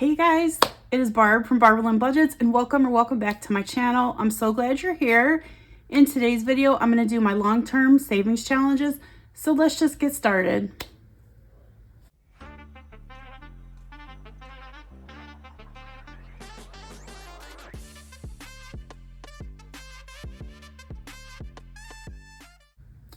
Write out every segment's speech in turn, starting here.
Hey guys, it is Barb from Barb and I Budgets, and welcome back to my channel. I'm so glad you're here. In today's video, I'm going to do my long-term savings challenges. So let's just get started.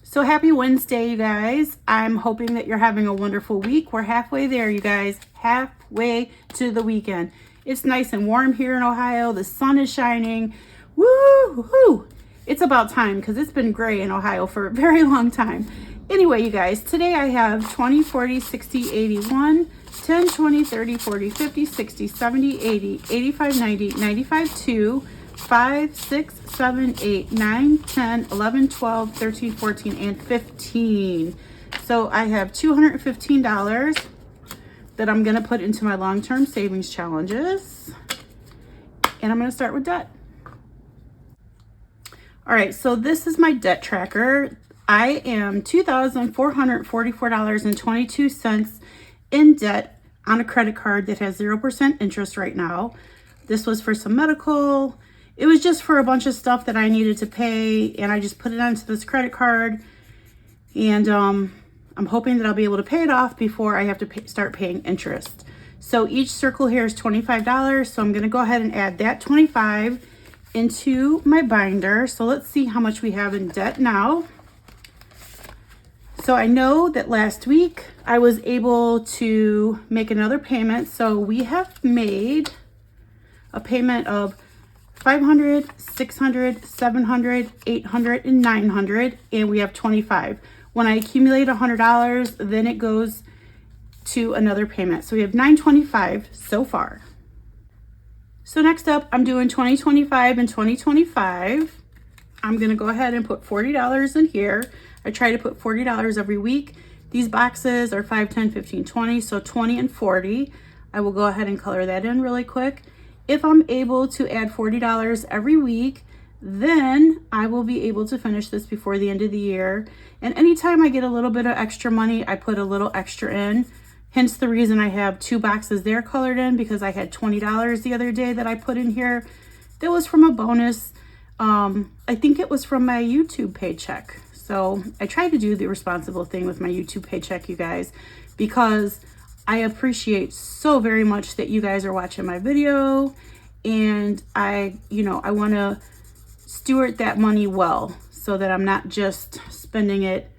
So happy Wednesday, you guys. I'm hoping that you're having a wonderful week. We're halfway there, you guys. Halfway to the weekend. It's nice and warm here in Ohio. The sun is shining. Woo-hoo! It's about time because it's been gray in Ohio for a very long time. Anyway, you guys, today I have 20, 40, 60, 81, 10, 20, 30, 40, 50, 60, 70, 80, 85, 90, 95, 2, 5, 6, 7, 8, 9, 10, 11, 12, 13, 14, and 15. So I have $215 that I'm going to put into my long-term savings challenges. And I'm going to start with debt. All right, so this is my debt tracker. I am $2,444.22 in debt on a credit card that has 0% interest right now. This was for some medical. It was just for a bunch of stuff that I needed to pay, and I just put it onto this credit card. And I'm hoping that I'll be able to pay it off before I have to start paying interest. So each circle here is $25. So I'm going to go ahead and add that $25 into my binder. So let's see how much we have in debt now. So I know that last week I was able to make another payment. So we have made a payment of $500, $600, $700, $800, and $900, and we have $25. When I accumulate $100, then it goes to another payment. So we have $925 so far. So next up, I'm doing 2025 and 2025. I'm gonna go ahead and put $40 in here. I try to put $40 every week. These boxes are 5, 10, 15, 20, so 20 and 40. I will go ahead and color that in really quick. If I'm able to add $40 every week, then I will be able to finish this before the end of the year. And anytime I get a little bit of extra money, I put a little extra in. Hence the reason I have 2 boxes there colored in, because I had $20 the other day that I put in here. That was from a bonus. I think it was from my YouTube paycheck. So I try to do the responsible thing with my YouTube paycheck, you guys, because I appreciate so very much that you guys are watching my video, and I want to steward that money well so that I'm not just spending it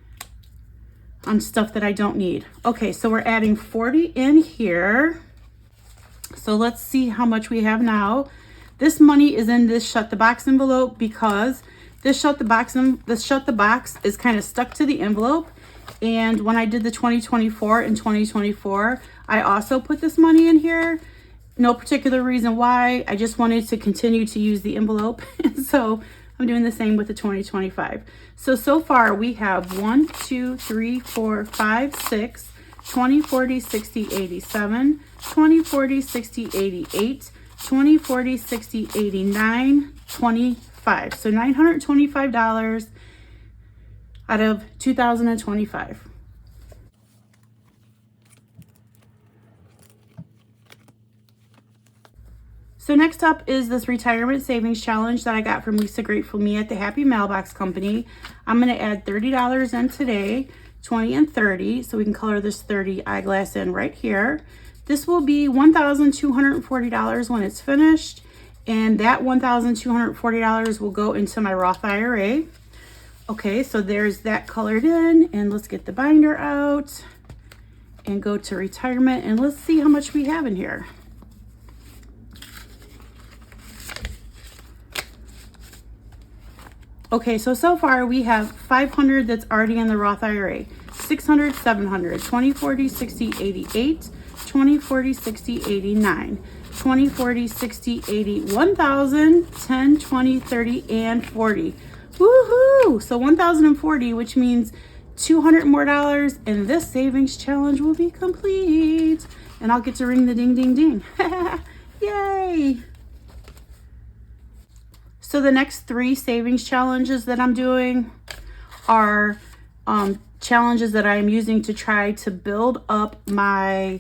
on stuff that I don't need. Okay, so we're adding 40 in here. So let's see how much we have now. This money is in this shut the box envelope because this shut the box is kind of stuck to the envelope. And when I did the 2024 and 2024, I also put this money in here. No particular reason why. I just wanted to continue to use the envelope. So I'm doing the same with the 2025. So far we have 1, 2, 3, 4, 5, 6, 20, 40, 60, 87, 20, 40, 60, 88, 20, 40, 60, 89, 25. So $925 out of 2025. So next up is this retirement savings challenge that I got from Lisa Grateful Me at the Happy Mailbox Company. I'm going to add $30 in today, 20 and 30, so we can color this 30 eyeglass in right here. This will be $1,240 when it's finished, and that $1,240 will go into my Roth IRA. Okay, so there's that colored in, and let's get the binder out and go to retirement, and let's see how much we have in here. Okay, so far we have 500 that's already in the Roth IRA, 600, 700, 20, 40, 60, 88, 20, 40, 60, 89, 20, 40, 60, 80, 1,000, 10, 20, 30, and 40. Woohoo! So 1,040, which means $200 more, and this savings challenge will be complete. And I'll get to ring the ding, ding, ding. Yay! So the next 3 savings challenges that I'm doing are challenges that I am using to try to build up my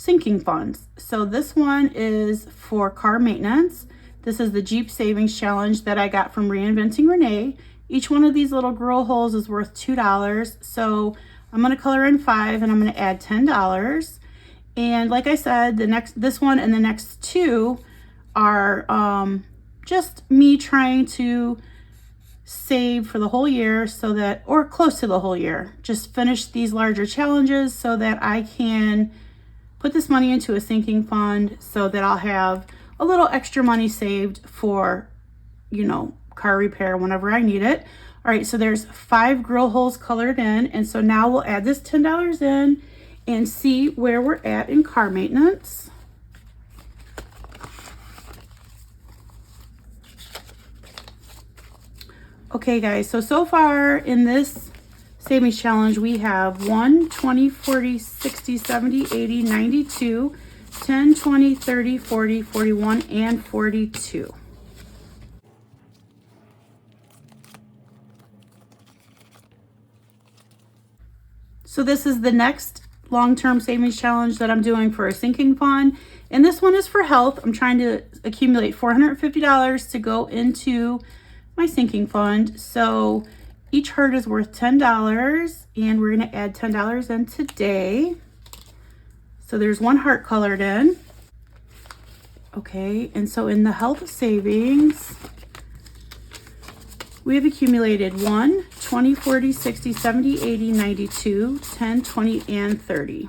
sinking funds. So this one is for car maintenance. This is the Jeep Savings Challenge that I got from Reinventing Renee. Each one of these little grill holes is worth $2. So I'm going to color in 5 and I'm going to add $10. And like I said, this one and the next 2 are just me trying to save for the whole year, so that, or close to the whole year, just finish these larger challenges so that I can put this money into a sinking fund so that I'll have a little extra money saved for, you know, car repair whenever I need it. All right, so there's 5 grill holes colored in, and so now we'll add this $10 in and see where we're at in car maintenance. Okay guys, so far in this savings challenge we have 1, 20, 40, 60, 70, 80, 92, 10, 20, 30, 40, 41, and 42. So this is the next long-term savings challenge that I'm doing for a sinking fund. And this one is for health. I'm trying to accumulate $450 to go into my sinking fund. So each heart is worth $10 and we're going to add $10 in today. So there's 1 heart colored in. Okay, and so in the health savings, we have accumulated 1, 20, 40, 60, 70, 80, 92, 10, 20, and 30.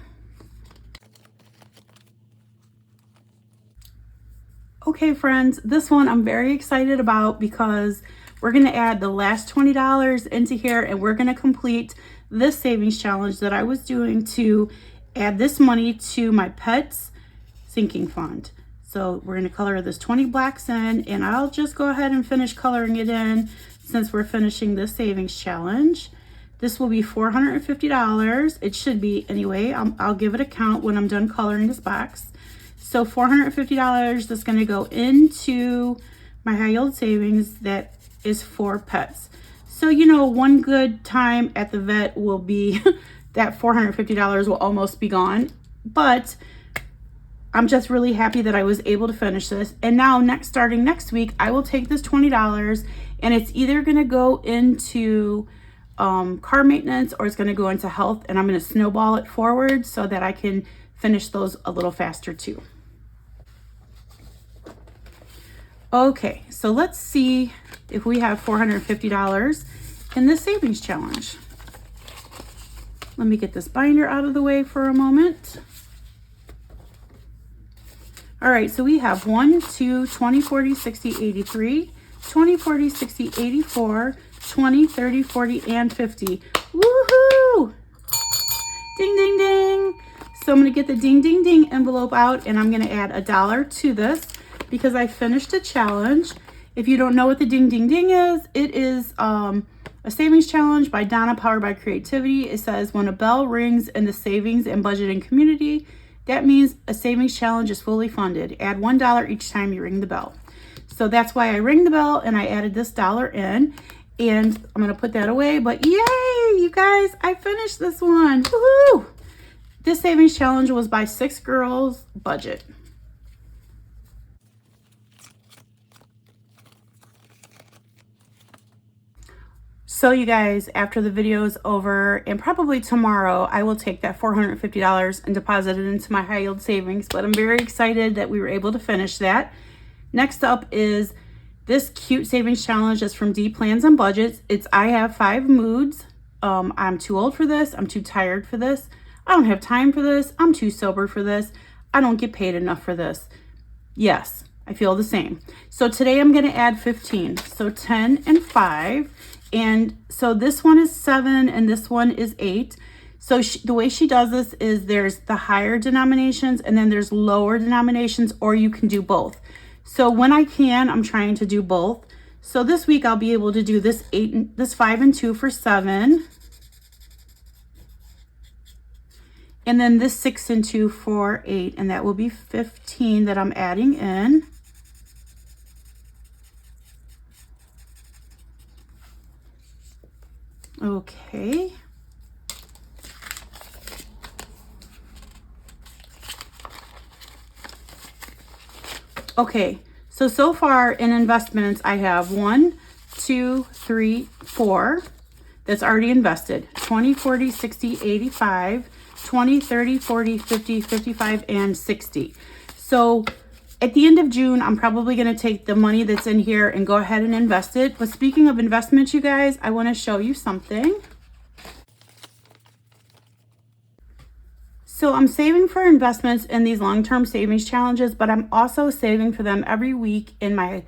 Okay, friends, this one I'm very excited about because we're going to add the last $20 into here and we're going to complete this savings challenge that I was doing to add this money to my pet's sinking fund. So we're going to color this 20 blacks in, and I'll just go ahead and finish coloring it in since we're finishing this savings challenge. This will be $450. It should be anyway. I'll give it a count when I'm done coloring this box. So $450 that's going to go into my high yield savings that is for pets. So, you know, one good time at the vet will be that $450 will almost be gone. But I'm just really happy that I was able to finish this. And now starting next week, I will take this $20 and it's either going to go into car maintenance or it's going to go into health, and I'm going to snowball it forward so that I can finish those a little faster too. Okay, so let's see if we have $450 in this savings challenge. Let me get this binder out of the way for a moment. All right, so we have 1, 2, 20, 40, 60, 83, 20, 40, 60, 84, 20, 30, 40, and 50. Woohoo! Ding, ding, ding. So I'm gonna get the ding, ding, ding envelope out and I'm gonna add $1 to this because I finished a challenge. If you don't know what the ding, ding, ding is, it is a savings challenge by Donna, powered by creativity. It says when a bell rings in the savings and budgeting community, that means a savings challenge is fully funded. Add $1 each time you ring the bell. So that's why I rang the bell and I added this $1 in, and I'm gonna put that away. But yay, you guys, I finished this one. Woohoo! This savings challenge was by 6 girls budget. So you guys, after the video is over, and probably tomorrow, I will take that $450 and deposit it into my high yield savings. But I'm very excited that we were able to finish that. Next up is this cute savings challenge that's from D Plans and Budgets. It's I have 5 moods. I'm too old for this. I'm too tired for this. I don't have time for this. I'm too sober for this. I don't get paid enough for this. Yes, I feel the same. So today I'm going to add 15. So 10 and 5. And so this one is 7 and this one is 8. So the way she does this is there's the higher denominations and then there's lower denominations, or you can do both. So when I can, I'm trying to do both. So this week I'll be able to do this 5 and 2 for 7. And then this 6 and 2 for 8, and that will be 15 that I'm adding in. Okay. Okay, so far in investments, I have 1, 2, 3, 4 that's already invested. 20, 40, 60, 85, 20, 30, 40, 50, 55, and 60. So at the end of June, I'm probably going to take the money that's in here and go ahead and invest it. But speaking of investments, you guys, I want to show you something. So I'm saving for investments in these long-term savings challenges, but I'm also saving for them every week in my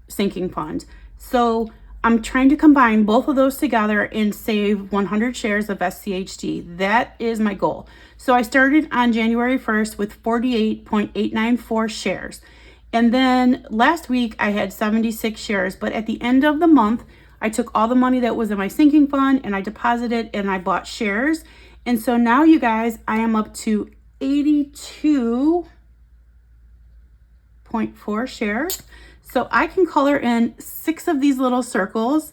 sinking fund. So I'm trying to combine both of those together and save 100 shares of SCHD. That is my goal. So I started on January 1st with 48.894 shares. And then last week I had 76 shares, but at the end of the month, I took all the money that was in my sinking fund and I deposited and I bought shares. And so now, you guys, I am up to 82.4 shares. So I can color in 6 of these little circles.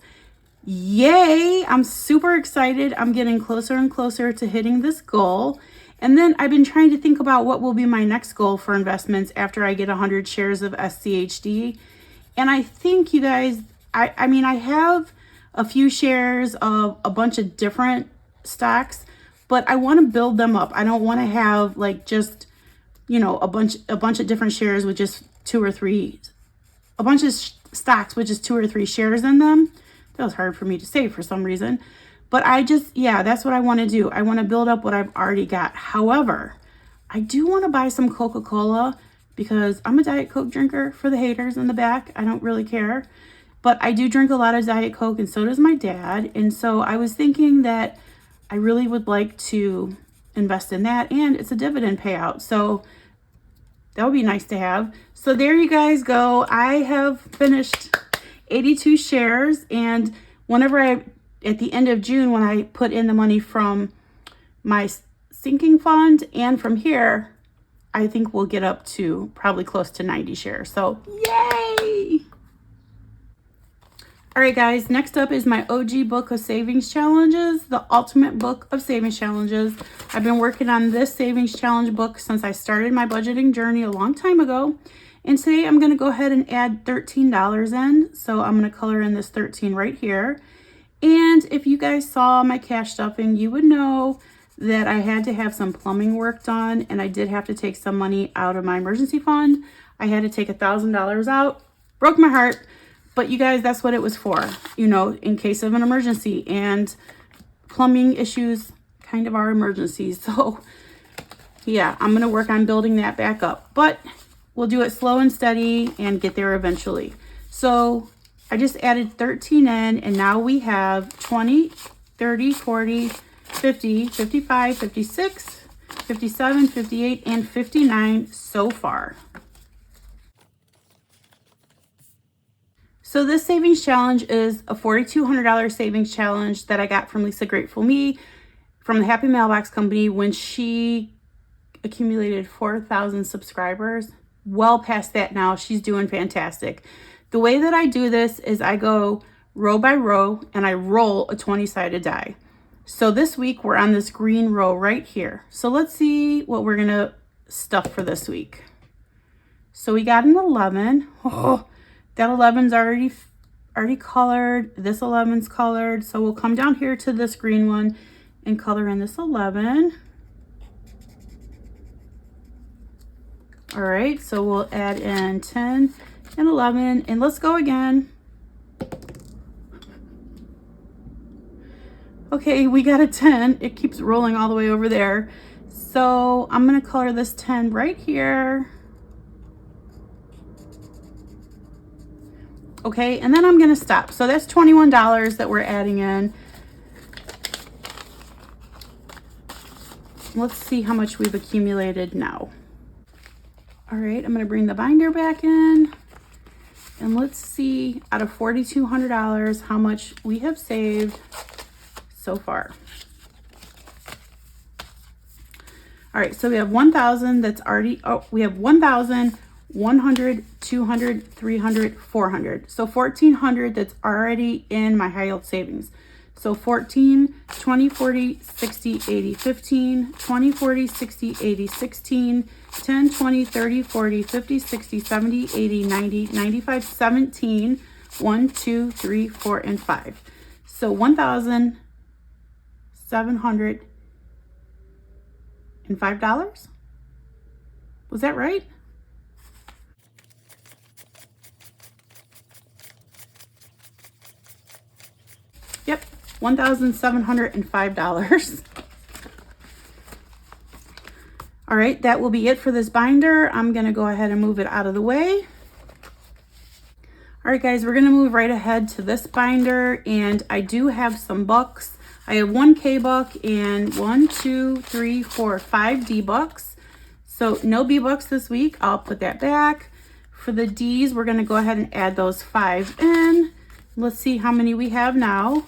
Yay! I'm super excited. I'm getting closer and closer to hitting this goal. And then I've been trying to think about what will be my next goal for investments after I get 100 shares of SCHD. And I think, you guys, I mean, I have a few shares of a bunch of different stocks, but I want to build them up. I don't want to have like just, you know, a bunch of different shares with just 2 or 3, a bunch of stocks with just 2 or 3 shares in them. That was hard for me to say for some reason, but yeah, that's what I want to do. I want to build up what I've already got. However, I do want to buy some Coca-Cola because I'm a Diet Coke drinker, for the haters in the back. I don't really care, but I do drink a lot of Diet Coke, and so does my dad. And so I was thinking that I really would like to invest in that, and it's a dividend payout, so that would be nice to have. So there you guys go. I have finished 82 shares, and at the end of June, when I put in the money from my sinking fund and from here, I think we'll get up to probably close to 90 shares. So yay! All right, guys, next up is my OG book of savings challenges, the ultimate book of savings challenges. I've been working on this savings challenge book since I started my budgeting journey a long time ago. And today I'm going to go ahead and add $13 in. So I'm going to color in this 13 right here. And if you guys saw my cash stuffing, you would know that I had to have some plumbing work done, and I did have to take some money out of my emergency fund. I had to take $1,000 out. Broke my heart. But you guys, that's what it was for, you know, in case of an emergency. And plumbing issues kind of are emergencies. So yeah, I'm going to work on building that back up. But we'll do it slow and steady and get there eventually. So I just added 13 in, and now we have 20, 30, 40, 50, 55, 56, 57, 58, and 59 so far. So this savings challenge is a $4,200 savings challenge that I got from Lisa Grateful Me from the Happy Mailbox Company when she accumulated 4,000 subscribers. Well past that now. She's doing fantastic. The way that I do this is I go row by row and I roll a 20-sided die. So this week we're on this green row right here. So let's see what we're going to stuff for this week. So we got an 11. Oh, that 11's already colored. This 11's colored. So we'll come down here to this green one and color in this 11. All right, so we'll add in 10 and 11, and let's go again. Okay, we got a 10. It keeps rolling all the way over there. So I'm gonna color this 10 right here. Okay, and then I'm gonna stop. So that's $21 that we're adding in. Let's see how much we've accumulated now. All right, I'm gonna bring the binder back in, and let's see out of $4,200 how much we have saved so far. All right, so we have 1,000 that's already, we have 1,000, 100, 200, 300, 400. So 1,400 that's already in my high yield savings. So 14, 20, 40, 60, 80, 15, 20, 40, 60, 80, 16, 10, 20, 30, 40, 50, 60, 70, 80, 90, 95, 17, 1, 2, 3, 4, and 5. So $1,705. Was that right? Yep, $1,705. All right, that will be it for this binder. I'm gonna go ahead and move it out of the way. All right, guys, we're gonna move right ahead to this binder, and I do have some bucks. I have one K buck and 1, 2, 3, 4, 5 D bucks. So no B bucks this week. I'll put that back. For the D's, we're gonna go ahead and add those 5 in. Let's see how many we have now.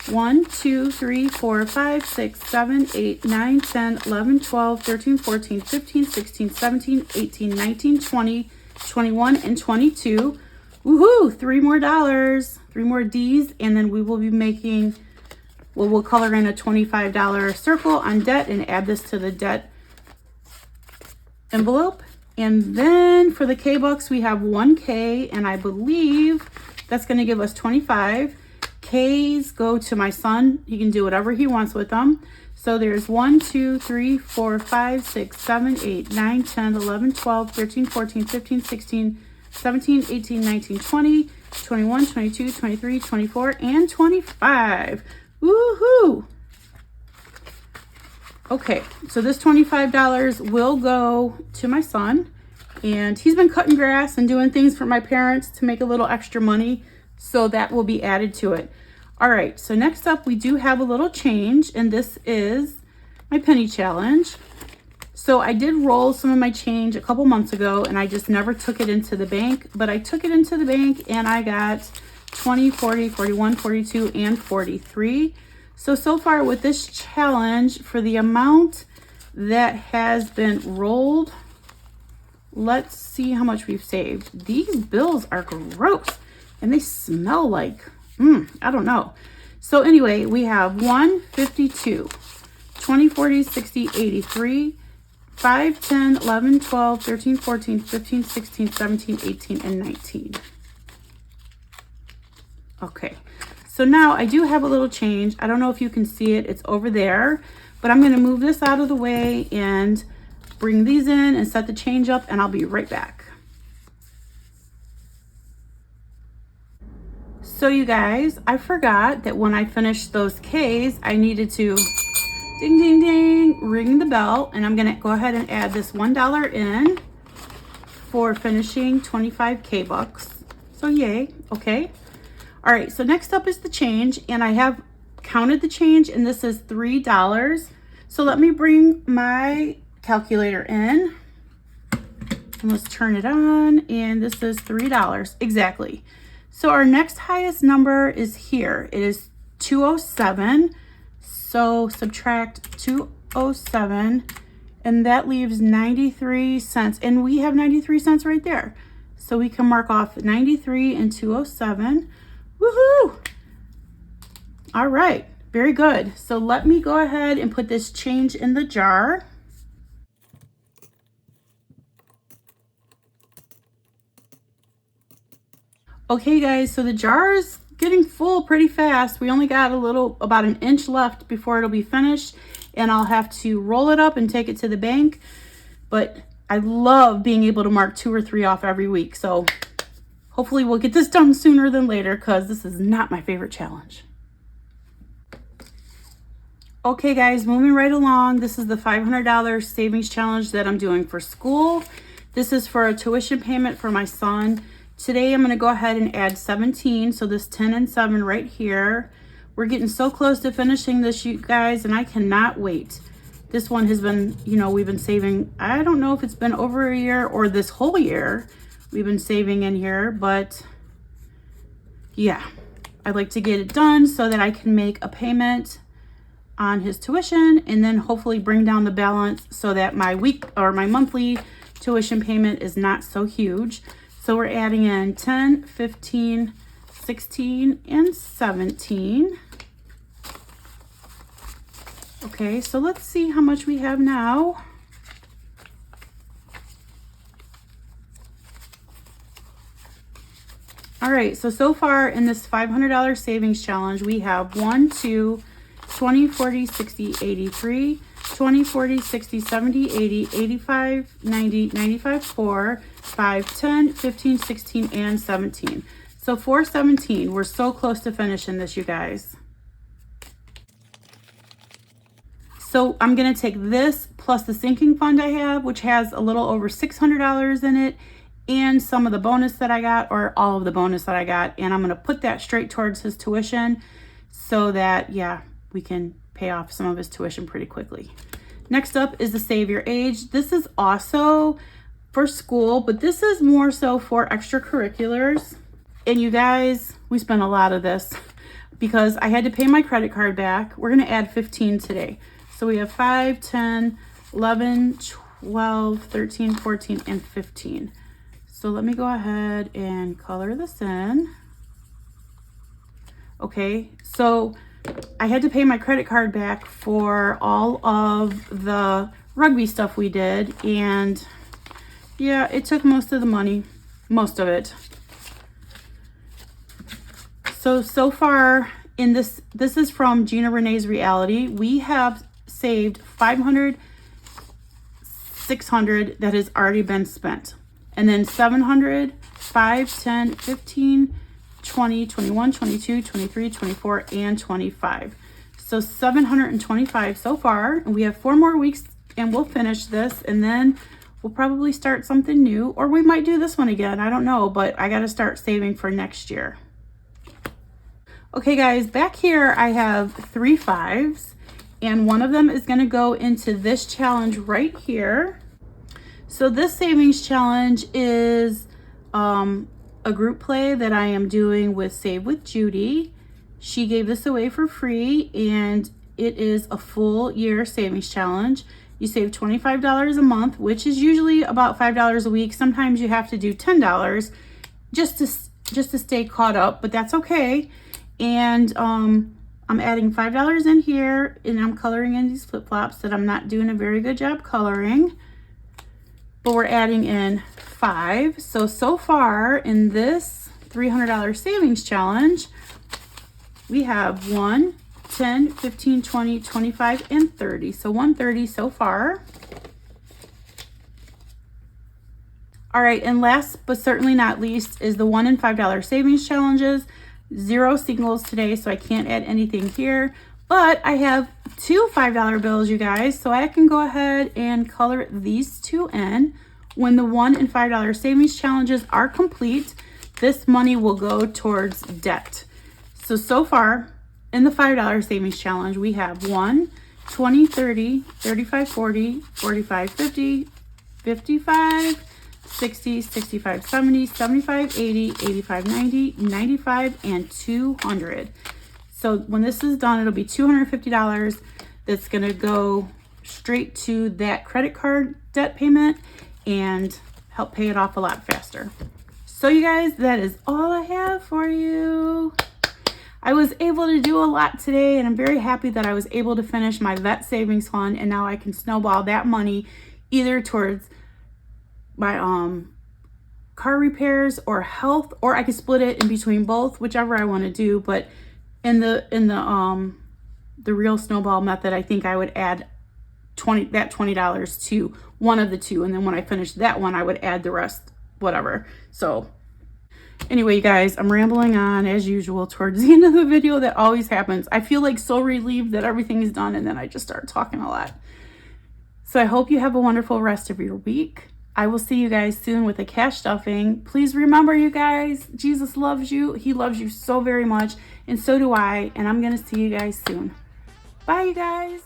1, 2, 3, 4, 5, 6, 7, 8, 9, 10, 11, 12, 13, 14, 15, 16, 17, 18, 19, 20, 21, and 22. Woohoo! $3 more, 3 more D's, and then we will be making, well, we'll color in a $25 circle on debt and add this to the debt envelope. And then for the K bucks, we have 1 K, and I believe that's going to give us 25. K's go to my son. He can do whatever he wants with them. So there's 1, 2, 3, 4, 5, 6, 7, 8, 9, 10, 11, 12, 13, 14, 15, 16, 17, 18, 19, 20, 21, 22, 23, 24, and 25. Woohoo! Okay, so this $25 will go to my son, and he's been cutting grass and doing things for my parents to make a little extra money, so that will be added to it. All right, so next up we do have a little change, and this is my penny challenge. So I did roll some of my change a couple months ago, and I just never took it into the bank, but I took it into the bank and I got 20, 40, 41, 42, and 43. So far with this challenge, for the amount that has been rolled, let's see how much we've saved. These bills are gross and they smell like, I don't know. So anyway, we have 1, 52, 20, 40, 60, 83, 5, 10, 11, 12, 13, 14, 15, 16, 17, 18, and 19. Okay, so now I do have a little change. I don't know if you can see it. It's over there, but I'm gonna move this out of the way and bring these in and set the change up, and I'll be right back. So you guys, I forgot that when I finished those K's, I needed to ding, ding, ding, ring the bell, and I'm gonna go ahead and add this $1 in for finishing 25 K bucks. So yay, okay. All right, so next up is the change, and I have counted the change, and this is $3. So let me bring my calculator in, and let's turn it on, and this is $3, exactly. So our next highest number is here. It is 207. So subtract 207, and that leaves 93 cents. And we have 93 cents right there. So we can mark off 93 and 207. Woohoo! All right, very good. So let me go ahead and put this change in the jar. Okay guys, so the jar is getting full pretty fast. We only got about an inch left before it'll be finished, and I'll have to roll it up and take it to the bank. But I love being able to mark 2 or 3 off every week. So hopefully we'll get this done sooner than later, because this is not my favorite challenge. Okay guys, moving right along. This is the $500 savings challenge that I'm doing for school. This is for a tuition payment for my son. Today I'm going to go ahead and add 17, so this 10 and 7 right here. We're getting so close to finishing this, you guys, and I cannot wait. This one has been, we've been saving, I don't know if it's been over a year or this whole year we've been saving in here, but yeah, I'd like to get it done so that I can make a payment on his tuition, and then hopefully bring down the balance so that my monthly tuition payment is not so huge. So we're adding in 10, 15, 16, and 17. Okay, so let's see how much we have now. All right, so far in this $500 savings challenge, we have 1, 2, 20, 40, 60, 83, 20, 40, 60, 70, 80, 85, 90, 95, 4, 5, 10, 15, 16, and 17. So 417, we're so close to finishing this, you guys. So I'm gonna take this plus the sinking fund I have, which has a little over $600 in it, and some of the bonus that I got, or all of the bonus that I got, and I'm gonna put that straight towards his tuition so that, yeah, we can pay off some of his tuition pretty quickly. Next up is the Save Your Age. This is also for school, but this is more so for extracurriculars. And you guys, we spent a lot of this because I had to pay my credit card back. We're gonna add 15 today. So we have 5, 10, 11, 12, 13, 14, and 15. So let me go ahead and color this in. Okay, so I had to pay my credit card back for all of the rugby stuff we did, and yeah, it took most of the money, most of it. So far in this is from Gina Renee's Reality, we have saved 500, 600 that has already been spent. And then 700, 5, 10, 15, 20, 21, 22, 23, 24, and 25. So 725 so far. And we have 4 more weeks and we'll finish this. And then we'll probably start something new. Or we might do this one again. I don't know. But I got to start saving for next year. Okay, guys. Back here I have 3 5s. And one of them is going to go into this challenge right here. So this savings challenge is a group play that I am doing with Save with Judy. She gave this away for free, and it is a full year savings challenge. You save $25 a month, which is usually about $5 a week. Sometimes you have to do $10 just to stay caught up, but that's okay. And I'm adding $5 in here, and I'm coloring in these flip-flops that I'm not doing a very good job coloring. But we're adding in 5. So far in this $300 savings challenge, we have 1, 10, 15, 20, 25, and 30. So 130 so far. All right, and last but certainly not least is the $1 and $5 savings challenges. 0 singles today, so I can't add anything here. But I have 2 $5 bills, you guys, so I can go ahead and color these 2 in. When the $1 and $5 savings challenges are complete, this money will go towards debt. So far in the $5 savings challenge, we have 1, 20, 30, 35, 40, 45, 50, 55, 60, 65, 70, 75, 80, 85, 90, 95, and 200. So when this is done, it'll be $250 that's going to go straight to that credit card debt payment and help pay it off a lot faster. So you guys, that is all I have for you. I was able to do a lot today, and I'm very happy that I was able to finish my vet savings fund, and now I can snowball that money either towards my car repairs or health, or I could split it in between both, whichever I want to do. But in the real snowball method, I think I would add $20 to one of the 2, and then when I finish that one, I would add the rest, whatever. So anyway, you guys, I'm rambling on as usual towards the end of the video. That always happens. I feel like so relieved that everything is done, and then I just start talking a lot. So I hope you have a wonderful rest of your week. I will see you guys soon with a cash stuffing. Please remember, you guys, Jesus loves you. He loves you so very much, and so do I, and I'm going to see you guys soon. Bye, you guys.